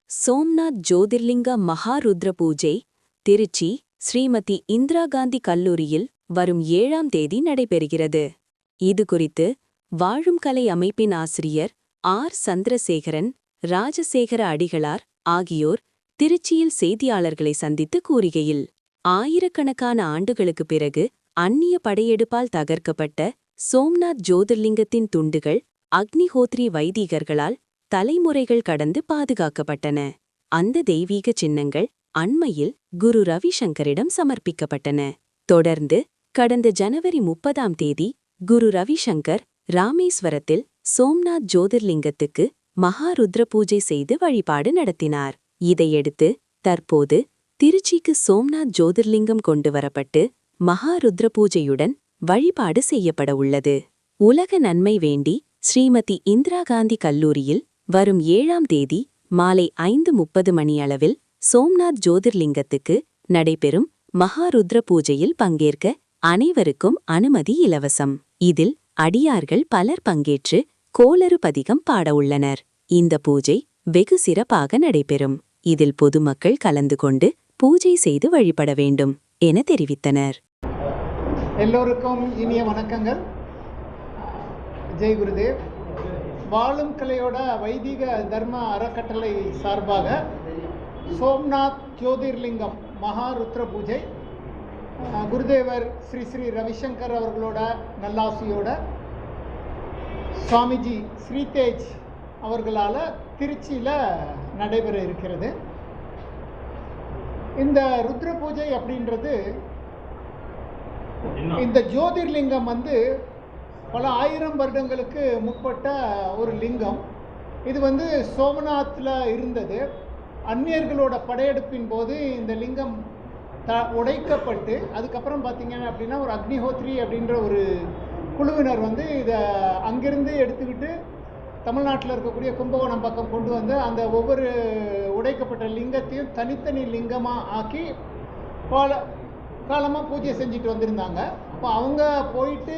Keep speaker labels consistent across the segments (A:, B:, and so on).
A: சோம்நாத் ஜோதிர்லிங்க மகாருத்ர பூஜை திருச்சி ஸ்ரீமதி இந்திரா காந்தி கல்லூரியில் வரும் 7ஆம் தேதி நடைபெறுகிறது. இது குறித்து வாழும் கலை அமைப்பின் ஆசிரியர் ஆர். சந்திரசேகரன், ராஜசேகர அடிகளார் ஆகியோர் திருச்சியில் செய்தியாளர்களை சந்தித்து கூறுகையில், ஆயிரக்கணக்கான ஆண்டுகளுக்குப் பிறகு அந்நிய படையெடுப்பால் தகர்க்கப்பட்ட சோம்நாத் ஜோதிர்லிங்கத்தின் துண்டுகள் அக்னிஹோத்ரி வைதிகர்களால் தலைமுறைகள் கடந்து பாதுகாக்கப்பட்டன. அந்த தெய்வீக சின்னங்கள் அண்மையில் குரு ரவிசங்கரிடம் சமர்ப்பிக்கப்பட்டன. தொடர்ந்து கடந்த ஜனவரி 30ஆம் தேதி குரு ரவிசங்கர் ராமேஸ்வரத்தில் சோம்நாத் ஜோதிர்லிங்கத்துக்கு மகாருத்ர பூஜை செய்து வழிபாடு நடத்தினார். இதையடுத்து தற்போது திருச்சிக்கு சோம்நாத் ஜோதிர்லிங்கம் கொண்டுவரப்பட்டு மகாருத்ர பூஜையுடன் வழிபாடு செய்யப்பட உள்ளது. உலக நன்மை வேண்டி ஸ்ரீமதி இந்திரா காந்தி கல்லூரியில் வரும் 7ஆம் தேதி மாலை 5:30 மணியளவில் சோம்நாத் ஜோதிர்லிங்கத்துக்கு நடைபெறும் மகாருத்ர பூஜையில் பங்கேற்க அனைவருக்கும் அனுமதி இலவசம். இதில் அடியார்கள் பலர் பங்கேற்று கோளறு பதிகம் பாட உள்ளனர். இந்த பூஜை வெகு சிறப்பாக நடைபெறும். இதில் பொதுமக்கள் கலந்து கொண்டு பூஜை செய்து வழிபட வேண்டும் என தெரிவித்தனர்.
B: எல்லோருக்கும் இனிய வணக்கங்கள். ஜெய் குருதேவ். வாழும் கலையோட வைதிக தர்ம அறக்கட்டளை சார்பாக சோம்நாத் ஜோதிர்லிங்கம் மகாருத்ர பூஜை குருதேவர் ஸ்ரீ ஸ்ரீ ரவிசங்கர் அவர்களோட நல்லாசியோட சுவாமிஜி ஸ்ரீதேஜ் அவர்களால் திருச்சியில் நடைபெற இருக்கிறது. இந்த ருத்ர பூஜை அப்படின்றது, இந்த ஜோதிர்லிங்கம் பல ஆயிரம் வருடங்களுக்கு முற்பட்ட ஒரு லிங்கம். இது சோமநாத்தில் இருந்தது. அந்நியர்களோட படையெடுப்பின் போது இந்த லிங்கம் உடைக்கப்பட்டு அதுக்கப்புறம் பார்த்தீங்கன்னா அப்படின்னா ஒரு அக்னிஹோத்ரி அப்படின்ற ஒரு குழுவினர் இதை அங்கிருந்து எடுத்துக்கிட்டு தமிழ்நாட்டில் இருக்கக்கூடிய கும்பகோணம் பக்கம் கொண்டு வந்து அந்த ஒவ்வொரு உடைக்கப்பட்ட லிங்கத்தையும் தனித்தனி லிங்கமாக ஆக்கி பல காலமாக பூஜை செஞ்சுட்டு வந்திருந்தாங்க. அப்போ அவங்க போயிட்டு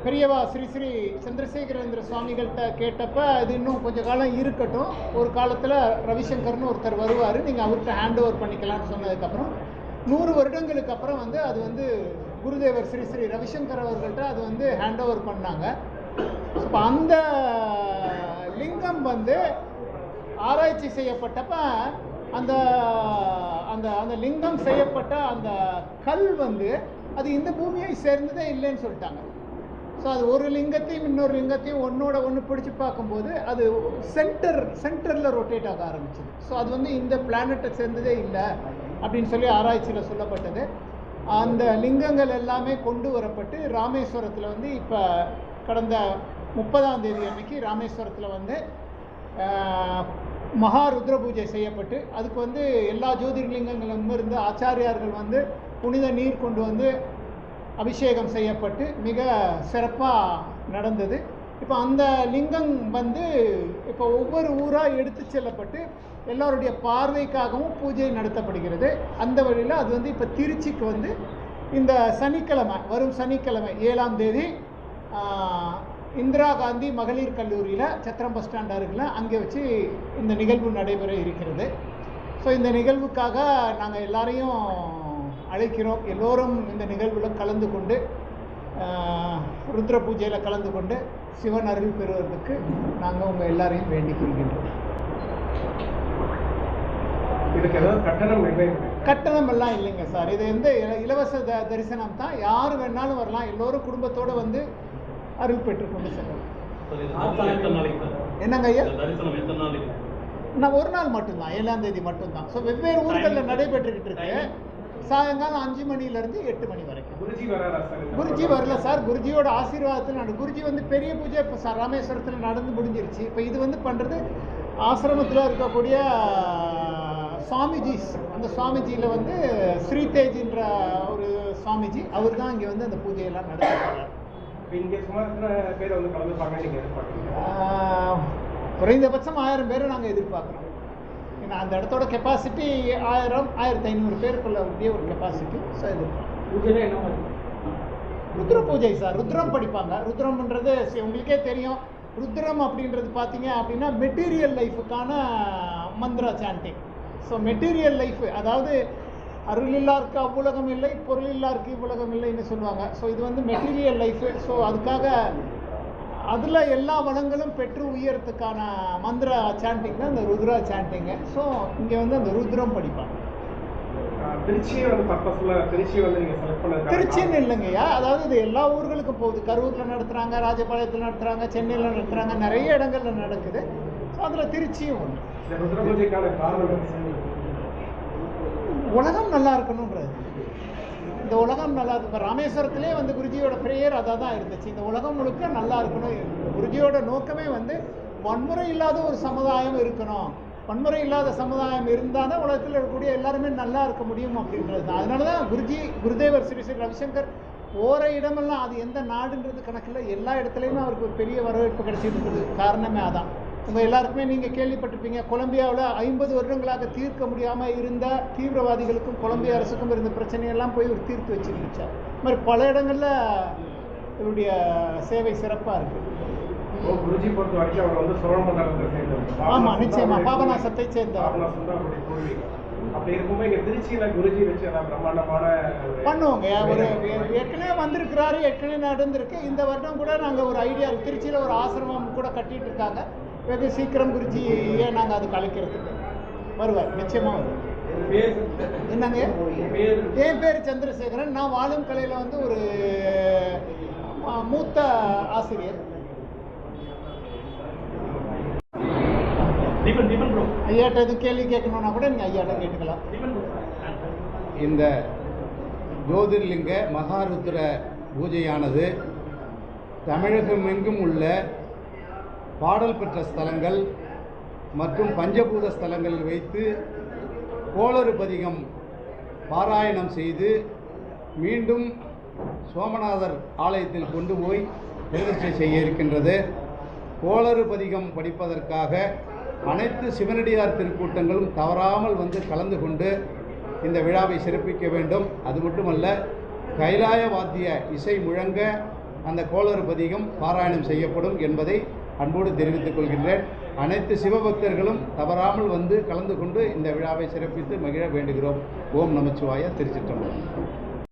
B: பெரியவா ஸ்ரீ ஸ்ரீ சந்திரசேகரேந்திர சுவாமிகள்கிட்ட கேட்டப்ப அது இன்னும் கொஞ்சம் காலம் இருக்கட்டும், ஒரு காலத்தில் ரவிசங்கர்னு ஒருத்தர் வருவார், நீங்கள் அவர்கிட்ட ஹேண்ட் ஓவர் பண்ணிக்கலாம்னு சொன்னதுக்கப்புறம் 100 வருடங்களுக்கு அப்புறம் அது குருதேவர் ஸ்ரீ ஸ்ரீ ரவிசங்கர் அவர்கள்ட்ட அது ஹேண்ட் ஓவர் பண்ணாங்க. இப்போ அந்த லிங்கம் ஆராய்ச்சி செய்யப்பட்டப்ப அந்த அந்த அந்த லிங்கம் செய்யப்பட்ட அந்த கல் அது இந்த பூமியை சேர்ந்ததே இல்லைன்னு சொல்லிட்டாங்க. ஸோ அது ஒரு லிங்கத்தையும் இன்னொரு லிங்கத்தையும் ஒன்றோட ஒன்று பிடிச்சி பார்க்கும்போது அது சென்டரில் ரொட்டேட் ஆக ஆரம்பிச்சிது. ஸோ அது இந்த பிளானட்டை சேர்ந்ததே இல்லை அப்படின்னு சொல்லி ஆராய்ச்சியில் சொல்லப்பட்டது. அந்த லிங்கங்கள் எல்லாமே கொண்டு வரப்பட்டு ராமேஸ்வரத்தில் இப்போ கடந்த 30ஆம் தேதி அன்னைக்கு ராமேஸ்வரத்தில் மகாருத்ர பூஜை செய்யப்பட்டு அதுக்கு எல்லா ஜோதிர்லிங்கங்களும் இருந்து ஆச்சாரியார்கள் புனித நீர் கொண்டு அபிஷேகம் செய்யப்பட்டு மிக சிறப்பாக நடந்தது. இப்போ அந்த லிங்கம் இப்போ ஒவ்வொரு ஊராக எடுத்து செல்லப்பட்டு எல்லோருடைய பார்வைக்காகவும் பூஜை நடத்தப்படுகிறது. அந்த வழியில் அது இப்போ திருச்சிக்கு இந்த சனிக்கிழமை, வரும் சனிக்கிழமை 7ஆம் தேதி இந்திரா காந்தி மகளிர் கல்லூரியில் சத்திரம் பஸ் ஸ்டாண்ட் அருகில் அங்கே வச்சு இந்த நிகழ்வு நடைபெற இருக்கிறது. ஸோ இந்த நிகழ்வுக்காக நாங்கள் எல்லாரையும் அழைக்கிறோம். எல்லோரும் இந்த நிகழ்வில் கலந்து கொண்டு ருத்ர பூஜையில் கலந்து கொண்டு சிவன் அருள் பெறுவதற்கு நாங்கள் உங்கள் எல்லாரையும் வேண்டிக் கொள்கின்றோம். இதுக்கு ஏதாவது கட்டணம் எல்லாம் இல்லைங்க சார். இது இலவச தரிசனம் தான். யார் வேணாலும் வரலாம். எல்லோரும் குடும்பத்தோடு அருள் பெற்றுக்கொண்டு செல்லலாம். என்னங்க ஐயா? நான் ஒரு நாள் மட்டும்தான், 7ஆம் தேதி மட்டும்தான். ஸோ வெவ்வேறு ஊர்களில் நடைபெற்றுக்கிட்டு இருக்கு. சாயங்காலம் 5 மணிலேருந்து 8 மணி வரைக்கும். குருஜி வரல சார். குருஜியோட ஆசீர்வாதத்தில் நான் குருஜி பெரிய பூஜை இப்போ ராமேஸ்வரத்தில் நடந்து முடிஞ்சிருச்சு. இப்போ இது பண்ணுறது ஆசிரமத்தில் இருக்கக்கூடிய சுவாமிஜிஸ். அந்த சுவாமிஜியில் ஸ்ரீதேஜின்ற ஒரு சுவாமிஜி, அவர் தான் இங்கே அந்த பூஜையெல்லாம் நடத்துகிறார். குறைந்தபட்சம் 1000 பேரை நாங்கள் எதிர்பார்க்குறோம். ஏன்னா அந்த இடத்தோட கெப்பாசிட்டி 1000-1500 பேருக்குள்ள ஒரு கெப்பாசிட்டி. ஸோ எதிர்பார்க்குறோம். ருத்ர பூஜை சார், ருத்ரம் படிப்பாங்க. ருத்ரம்ன்றது உங்களுக்கே தெரியும். ருத்ரம் அப்படின்றது பார்த்தீங்க அப்படின்னா மெட்டீரியல் லைஃபுக்கான mantra chanting. So material life, அதாவது அருள் இல்லாருக்கு அவ்வுலகம் இல்லை, பொருள் இல்லாருக்கு இவ்வுலகம் இல்லைன்னு சொல்லுவாங்க. ஸோ இது வந்து மெட்டீரியல் லைஃபு. ஸோ அதுக்காக அதில் எல்லா வளங்களும் பெற்று உயரத்துக்கான மந்திரா சாண்டிங் தான் இந்த ருத்ரா சாண்டிங்கு. ஸோ இங்கே வந்து அந்த ருத்ரம் படிப்பாங்க. திருச்சின்னு இல்லைங்கய்யா, அதாவது இது எல்லா ஊர்களுக்கும் போகுது. கரூரில் நடத்துகிறாங்க, ராஜபாளையத்தில் நடத்துகிறாங்க, சென்னையில் நடத்துகிறாங்க, நிறைய இடங்கள்ல நடக்குது. ஸோ அதில் திருச்சியும் ஒன்று. உலகம் நல்லா இருக்கணுன்றது, இந்த உலகம் நல்லா இருக்கு. இப்போ ராமேஸ்வரத்திலே வந்து குருஜியோட ப்ரேயர் அதாக தான் இருந்துச்சு, இந்த உலகம் முழுக்க நல்லா இருக்கணும். குருஜியோட நோக்கமே வந்து வன்முறை இல்லாத ஒரு சமுதாயம் இருக்கணும். வன்முறை இல்லாத சமுதாயம் இருந்தால் தான் உலகத்தில் இருக்கக்கூடிய எல்லாருமே நல்லா இருக்க முடியும் அப்படின்றது தான். அதனால தான் குருதேவர் ஸ்ரீ ஸ்ரீ ரவிசங்கர் போகிற இடமெல்லாம், அது எந்த நாடுன்றது கணக்கில் எல்லா இடத்துலையுமே அவருக்கு ஒரு பெரிய வரவேற்பு கிடைச்சிட்டு இருக்குது. காரணமே அதான். உங்கள் எல்லாருக்குமே நீங்கள் கேள்விப்பட்டிருப்பீங்க, கொலம்பியாவில் 50 வருடங்களாக தீர்க்க முடியாமல் இருந்த தீவிரவாதிகளுக்கும் கொலம்பியா அரசுக்கும் இருந்த பிரச்சனையெல்லாம் போய் ஒரு தீர்த்து வச்சுருந்துச்சார். இது மாதிரி பல இடங்களில் இவருடைய சேவை சிறப்பாக இருக்குது.
C: குருஜி பொறுத்த வரைக்கும் அவர் வந்து சோழ மண்டலத்தை சேர்ந்தவர்.
B: ஆமாம், நிச்சயமாக பாபநாசத்தை சேர்ந்தவர்.
C: அப்படி இருக்கும்போது இங்கே திருச்சியில் குருஜி வச்சு பிரம்மாண்டமான
B: பண்ணுவோங்க. ஒரு ஏற்கனவே வந்திருக்கிறாரு, ஏற்கனவே நடந்திருக்கு. இந்த வருடம் கூட நாங்கள் ஒரு ஐடியா, திருச்சியில் ஒரு ஆசிரமம் கூட கட்டிகிட்டு இருக்காங்க. வெகு சீக்கிரம் குருஜியை நாங்கள் அது கலைக்கிறதுக்கு வருவார், நிச்சயமாக வருவார். என்னங்க, என் பேர் சந்திரசேகரன். நான் வாழும் கலையில் வந்து ஒரு மூத்த ஆசிரியர். ஐயாட்ட எதுவும் கேள்வி கேட்கணும்னா கூட நீங்கள் ஐயாட்ட கேட்டுக்கலாம்.
D: இந்த ஜோதிர்லிங்க மகாருத்ர பூஜையானது தமிழகமெங்கும் உள்ள பாடல் பெற்ற ஸ்தலங்கள் மற்றும் பஞ்சபூத ஸ்தலங்களில் வைத்து கோளறு பதிகம் பாராயணம் செய்து மீண்டும் சோமநாதர் ஆலயத்தில் கொண்டு போய் பிரதிஷ்டை செய்ய இருக்கின்றது. கோளறு பதிகம் படிப்பதற்காக அனைத்து சிவனடியார் திருக்கூட்டங்களும் தவறாமல் வந்து கலந்து கொண்டு இந்த விழாவை சிறப்பிக்க வேண்டும். அது மட்டுமல்ல, கைலாய வாத்திய இசை முழங்க அந்த கோளறு பதிகம் பாராயணம் செய்யப்படும் என்பதை அன்போடு தெரிவித்துக் கொள்கின்றேன். அனைத்து சிவபக்தர்களும் தவறாமல் வந்து கலந்து கொண்டு இந்த விழாவை சிறப்பித்து மகிழ வேண்டுகிறோம். ஓம் நமச்சிவாய. திருச்சிற்றம்பலம்.